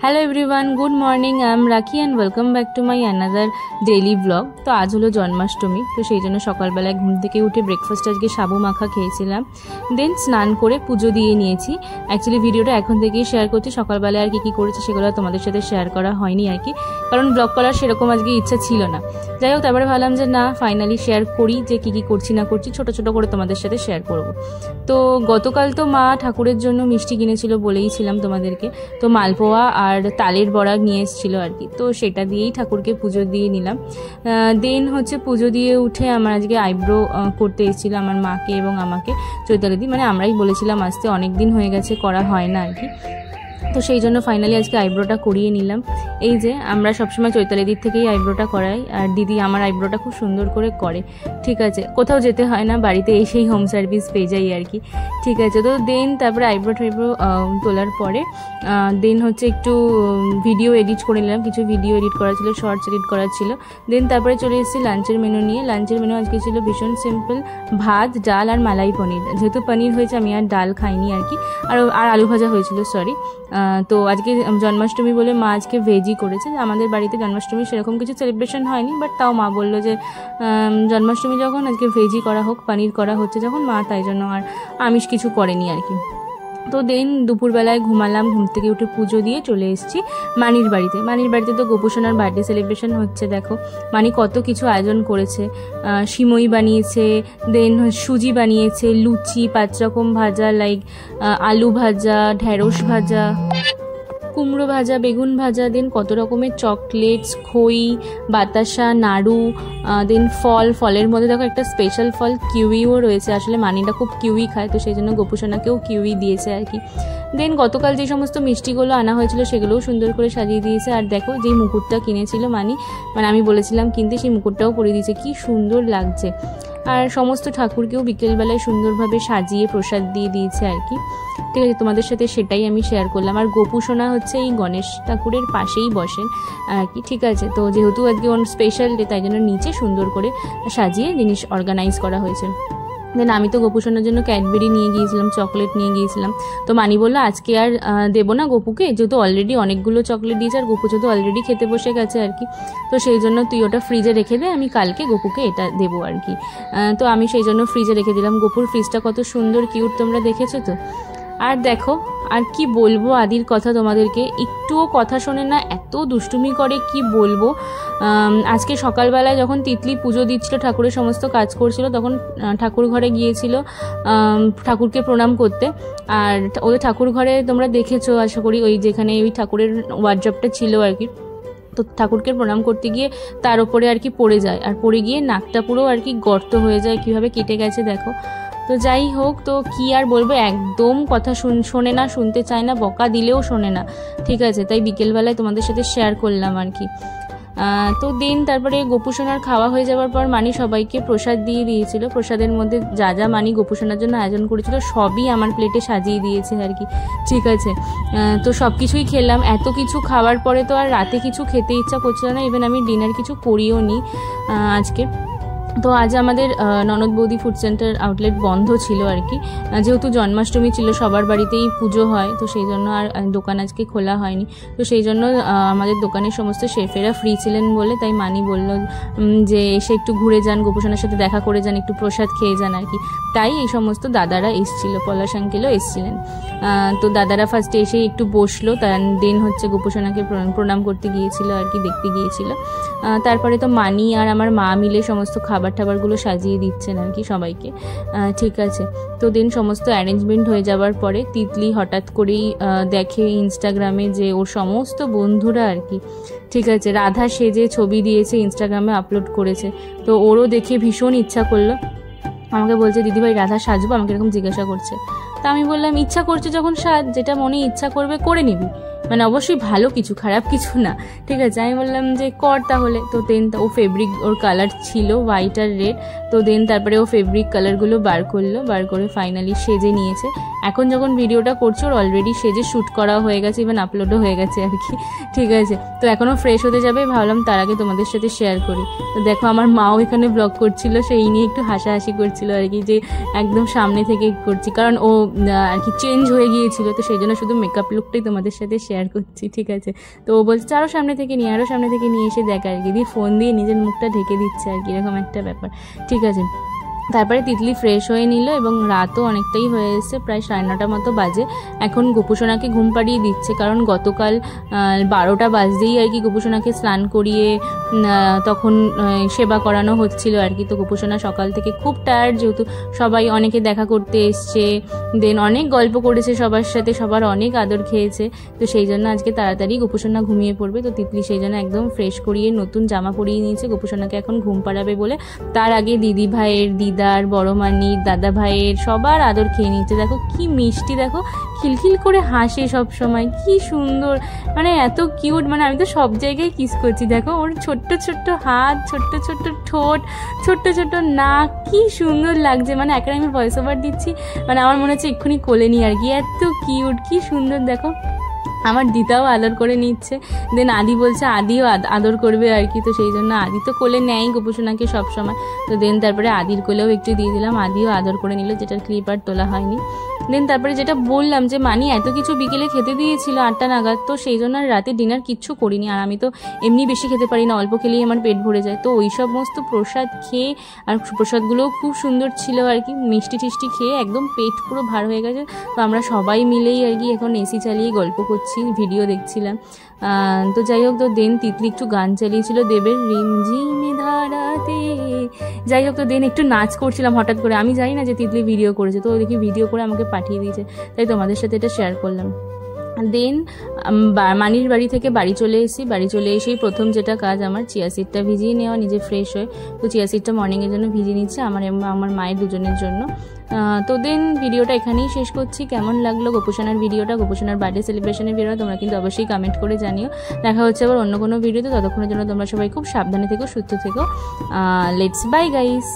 Hello everyone, good morning. I am Rakhi and welcome back to my another daily blog. তো আজ হলো জন্মাষ্টমী, তো সেই জন্য সকালবেলায় ঘুম থেকে উঠে ব্রেকফাস্ট আজকে সাবু মাখা খেয়েছিলাম। দেন স্নান করে পুজো দিয়ে নিয়েছি। অ্যাকচুয়ালি ভিডিওটা এখন থেকেই শেয়ার করছি, সকালবেলায় আর কি করেছি সেগুলো তোমাদের সাথে শেয়ার করা হয়নি আর কি, কারণ ব্লগ করার সেরকম আজকে ইচ্ছা ছিল না। যাই হোক, তারপরে ভাবলাম যে না, ফাইনালি শেয়ার করি যে কী করছি না করছি, ছোটো ছোটো করে তোমাদের সাথে শেয়ার করব। তো গতকাল তো মা ঠাকুরের জন্য মিষ্টি কিনেছিল, বলেইছিলাম তোমাদেরকে। তো মালপোয়া আর তালের বড়া নিয়ে এসেছিল আর কি, তো সেটা দিয়েই ঠাকুরকে পুজো দিয়ে নিলাম। দেন হচ্ছে পুজো দিয়ে উঠে আমার আজকে আইব্রো করতে এসেছিলো আমার মাকে এবং আমাকে, চৈতালিদি, মানে আমরাই বলেছিলাম আসতে, অনেক দিন হয়ে গেছে করা হয় না আর কি। তো সেই জন্য ফাইনালি আজকে আইব্রোটা করিয়ে নিলাম। এই যে আমরা সবসময় চৈতালিদির থেকেই আইব্রোটা করাই, আর দিদি আমার আইব্রোটা খুব সুন্দর করে করে। ঠিক আছে, কোথাও যেতে হয় না, বাড়িতে এসেই হোম সার্ভিস পেয়ে যাই আর কি। ঠিক আছে, তো দেন তারপরে আইব্রো টাইব্রো তোলার পরে দেন হচ্ছে একটু ভিডিও এডিট করে নিলাম, কিছু ভিডিও এডিট করা ছিল, শর্টস এডিট করা ছিল। দেন তারপরে চলে এসেছি লাঞ্চের মেনু নিয়ে। লাঞ্চের মেনু আজকে ছিল ভীষণ সিম্পল, ভাত, ডাল আর মালাই পনির। যেহেতু পনির হয়েছে, আমি আর ডাল খাইনি আর কি, আর আলু ভাজা হয়েছিল, সরি। তো আজকে জন্মাষ্টমী বলে মা আজকে ভেজই করেছে। আমাদের বাড়িতে জন্মাষ্টমী সেরকম কিছু সেলিব্রেশন হয়নি, বাট তাও মা বললো যে জন্মাষ্টমী যখন আজকে ভেজই করা হোক, পনির করা হচ্ছে যখন, মা তাই জন্য আর আমিষ কিছু করেনি আর কি। তো দেন দুপুরবেলায় ঘুমালাম, ঘুম থেকে উঠে পুজো দিয়ে চলে এসেছি মানির বাড়িতে। মানির বাড়িতে তো গোপুসোনার বার্থডে সেলিব্রেশন হচ্ছে। দেখো মানি কত কিছু আয়োজন করেছে, সিমই বানিয়েছে, দেন সুজি বানিয়েছে, লুচি, 5 রকম ভাজা, লাইক আলু ভাজা, ঢেঁড়স ভাজা, কুমড়ো ভাজা, বেগুন ভাজা, দেন কত রকমের চকলেটস, খই, বাতাসা, নাড়ু, দেন ফলের মধ্যে দেখো একটা স্পেশাল ফল কিউইও রয়েছে। আসলে মানিটা খুব কিউই খায়, তো সেই জন্য গোপুসোনাকেও কিউই দিয়েছে আর কি। দেন গতকাল যে সমস্ত মিষ্টিগুলো আনা হয়েছিল সেগুলোও সুন্দর করে সাজিয়ে দিয়েছে। আর দেখো যেই মুকুটটা কিনেছিল মানে আমি বলেছিলাম কিনতে, সেই মুকুটটাও পরিয়ে দিয়েছে, কি সুন্দর লাগছে। আর সমস্ত ঠাকুরকেও বিকেলবেলায় সুন্দরভাবে সাজিয়ে প্রসাদ দিয়ে দিয়েছে আর কি। ঠিক আছে, তোমাদের সাথে সেটাই আমি শেয়ার করলাম। আর গোপুসোনা হচ্ছে এই গণেশ ঠাকুরের পাশেই বসেন আর কি। ঠিক আছে, তো যেহেতু আজকে স্পেশাল ডে, তাই জন্য নিচে সুন্দর করে সাজিয়ে জিনিস অর্গানাইজ করা হয়েছে। দেন আমি তো গোপুসোনার জন্য ক্যাডবেরি নিয়ে গিয়েছিলাম, চকলেট নিয়ে গিয়েছিলাম। তো মানি বললো আজকে আর দেবো না গপুকে, যেহেতু অলরেডি অনেকগুলো চকলেট দিয়েছে, আর গপু যেহেতু অলরেডি খেতে বসে গেছে আর কি। তো সেই জন্য তুই ওটা ফ্রিজে রেখে দে, আমি কালকে গপুকে এটা দেবো আর কি। তো আমি সেই জন্য ফ্রিজে রেখে দিলাম। গপুর ফ্রিজটা কত সুন্দর কিউট, তোমরা দেখেছো তো। আর দেখো, আর কি বলবো আদির কথা তোমাদেরকে, একটুও কথা শোনে না, এত দুষ্টুমি করে কি বলবো। আজকে সকালবেলায় যখন তিতলি পুজো দিচ্ছিল, ঠাকুরের সমস্ত কাজ করছিল, তখন ঠাকুর ঘরে গিয়েছিল ঠাকুরকে প্রণাম করতে। আর ওদের ঠাকুর ঘরে তোমরা দেখেছো আশা করি, ওই যেখানে ওই ঠাকুরের ওয়ার্ড্রপটা ছিল আর কি। তো ঠাকুরকে প্রণাম করতে গিয়ে তার ওপরে আর কি পড়ে যায়, আর পড়ে গিয়ে নাকটা পুরো আর কি গর্ত হয়ে যায়, কীভাবে কেটে গেছে দেখো। তো যাই হোক, তো কি আর বলবো, একদম কথা শোনে না, শুনতে চায় না, বকা দিলেও শোনে না। ঠিক আছে, তাই বিকেলবেলায় তোমাদের সাথে শেয়ার করলাম আর কি। তো দিন তারপরে গোপুসোনার খাওয়া হয়ে যাওয়ার পর মানি সবাইকে প্রসাদ দিয়ে দিয়েছিল। প্রসাদের মধ্যে যা যা মানি গোপুসোনার জন্য আয়োজন করেছিল সবই আমার প্লেটে সাজিয়ে দিয়েছে আর কি। ঠিক আছে, তো সব কিছুই খেলাম। এত কিছু খাওয়ার পরে তো আর রাতে কিছু খেতে ইচ্ছা করছিল না, ইভেন আমি ডিনার কিছু করিও নি আজকে। তো আজ আমাদের ননদ বৌদি ফুড সেন্টার আউটলেট বন্ধ ছিল আর কি, যেহেতু জন্মাষ্টমী ছিল, সবার বাড়িতেই পুজো হয়, তো সেই জন্য আর দোকান আজকে খোলা হয়নি। তো সেই জন্য আমাদের দোকানের সমস্ত শেফেরা ফ্রি ছিলেন বলে, তাই মানি বলল যে এসে একটু ঘুরে যান, গোপুসোনার সাথে দেখা করে যান, একটু প্রসাদ খেয়ে যান আর কি। তাই এই সমস্ত দাদারা এসেছিল, পলাশ আঙ্কেলও এসেছিলেন। তো দাদারা ফার্স্টে এসে একটু বসলো, দেন হচ্ছে গোপুসোনাকে প্রণাম করতে গিয়েছিল আর কি, দেখতে গিয়েছিল। তারপরে তো মানি আর আমার মা মিলে সমস্ত খাবারগুলো সাজিয়ে দিচ্ছেন আর কি সবাইকে। ঠিক আছে, তো দেন সমস্ত অ্যারেঞ্জমেন্ট হয়ে যাওয়ার পরে তিতলি হঠাৎ করেই দেখে ইনস্টাগ্রামে যে ওর সমস্ত বন্ধুরা আর কি, ঠিক আছে, রাধা সেজে ছবি দিয়েছে, ইনস্টাগ্রামে আপলোড করেছে। তো ওরও দেখে ভীষণ ইচ্ছা করলো, আমাকে বলছে দিদিভাই রাধা সাজবো, আমাকে এরকম জিজ্ঞাসা করছে। তা আমি বললাম ইচ্ছা করছে যখন সাজ, যেটা মনে ইচ্ছা করবে করে নিবি, মানে অবশ্যই ভালো কিছু, খারাপ কিছু না। ঠিক আছে, আমি বললাম যে কর তাহলে। তো দেন ও ফেব্রিক, ওর কালার ছিল হোয়াইট আর রেড। তো দেন তারপরে ও ফেব্রিক কালারগুলো বার করে ফাইনালি সেজে নিয়েছে। এখন যখন ভিডিওটা করছি ওর অলরেডি সেজে শ্যুট করা হয়ে গেছে, ইভেন আপলোডও হয়ে গেছে আর কি, ঠিক আছে। তো এখনও ফ্রেশ হতে যাবে, ভাবলাম তার আগে তোমাদের সাথে শেয়ার করি। তো দেখো আমার মাও এখানে ব্লগ করছিল, সেই নিয়ে একটু হাসাহাসি করছিল আর কি, যে একদম সামনে থেকে করছি, কারণ ও আর কি চেঞ্জ হয়ে গিয়েছিল, তো সেই জন্য শুধু মেকআপ লুকটাই তোমাদের সাথে শেয়ার করছি, ঠিক আছে। তো ও বলছে আরও সামনে থেকে নিয়ে, আরও সামনে থেকে নিয়ে এসে দেখা আর কি, দিয়ে ফোন দিয়ে নিজের মুখটা ঢেকে দিচ্ছে আর কি, এরকম একটা ব্যাপার, ঠিক আছে। তারপরে তিতলি ফ্রেশ হয়ে নিল এবং রাতও অনেকটাই হয়ে এসছে, প্রায় 9:30 মতো বাজে। এখন গোপুসোনাকে ঘুম পাড়িয়ে দিচ্ছে, কারণ গতকাল 12টা বাজতেই আর কি গোপুসোনাকে স্নান করিয়ে তখন সেবা করানো হচ্ছিল আর কি। তো গোপুসোনা সকাল থেকে খুব টায়ার্ড, যেহেতু সবাই অনেকে দেখা করতে এসছে, দেন অনেক গল্প করেছে সবার সাথে, সবার অনেক আদর খেয়েছে, তো সেই জন্য আজকে তাড়াতাড়ি গোপুসোনা ঘুমিয়ে পড়বে। তো তিতলি সেই জন্য একদম ফ্রেশ করিয়ে নতুন জামা পরিয়ে নিয়েছে গোপুসোনাকে এখন ঘুম পাড়াবে বলে। তার আগে দিদি ভাইয়ের, দিদার, বড় মানির, দাদা ভাইয়ের সবার আদর খেয়ে নিচ্ছে। দেখো কি মিষ্টি, দেখো খিলখিল করে হাসে সব সময়, কি সুন্দর, মানে এত কিউট, মানে আমি তো সব জায়গায় কিস করছি। দেখো ওর ছোট্ট ছোট্ট হাত, ছোট্ট ছোট্ট ঠোঁট, ছোট্ট ছোট্ট নাক, কি সুন্দর লাগছে। মানে এখন আমি ভয়েস ওভার দিচ্ছি, মানে আমার মনে হচ্ছে এক্ষুনি কোলে নিই আর কি, এত কিউট, কি সুন্দর। দেখো আমার দিদাও আদর করে নিচ্ছে, দেন আদি বলছে আদিও আদর করবে আর কি, তো সেই জন্য আদি তো কোলে নেয় গোপুসোনাকে সবসময়, তো দেন তারপরে আদির কোলেও একটু দিয়ে দিলাম, আদিও আদর করে নিল, যেটার ক্লিপ আর তোলা হয়নি। দেন তারপরে যেটা বললাম যে মানি এত কিছু বিকেলে খেতে দিয়েছিল 8টা নাগাদ, তো সেই জন্য আর রাতে ডিনার কিচ্ছু করিনি। আর আমি তো এমনি বেশি খেতে পারি না, অল্প খেলেই আমার পেট ভরে যায়, তো ওই সমস্ত প্রসাদ খেয়ে, আর প্রসাদগুলোও খুব সুন্দর ছিল আর কি, মিষ্টি টিষ্টি খেয়ে একদম পেট পুরো ভার হয়ে গেছে। তো আমরা সবাই মিলেই আর কি এখন এসি চালিয়ে গল্প করছি, ভিডিও দেখছিলাম। তো যাই হোক, তো দেন তিতলি একটু গান চালিয়েছিল দেবের রিমঝিমে ধারাতে, যাই হোক। তো দেন একটু নাচ করছিলাম হঠাৎ করে, আমি জানি না যে তিতলি ভিডিও করেছে, তো দেখি ভিডিও করে আমাকে পাঠিয়ে দিয়েছে, তাই তোমাদের সাথে এটা শেয়ার করলাম। দেন মানির বাড়ি থেকে বাড়ি চলে এসেছি, বাড়ি চলে এসেই প্রথম যেটা কাজ আমার চিয়া সিডটা ভিজিয়ে নেওয়া, নিজে ফ্রেশ হয়ে। তো চিয়া সিডটা মর্নিংয়ের জন্য ভিজিয়ে নিচ্ছে, আমার এবং আমার মায়ের দুজনের জন্য। তো দেন ভিডিওটা এখানেই শেষ করছি। কেমন লাগলো গোপুসোনার ভিডিওটা, গোপুসোনার বার্থডে সেলিব্রেশনের ভিডিওটা, তোমরা কিন্তু অবশ্যই কমেন্ট করে জানিও। দেখা হচ্ছে আবার অন্য কোনো ভিডিওতে, ততক্ষণের জন্য তোমরা সবাই খুব সাবধানে থেকো, সুস্থ থেকো। Let's bye guys.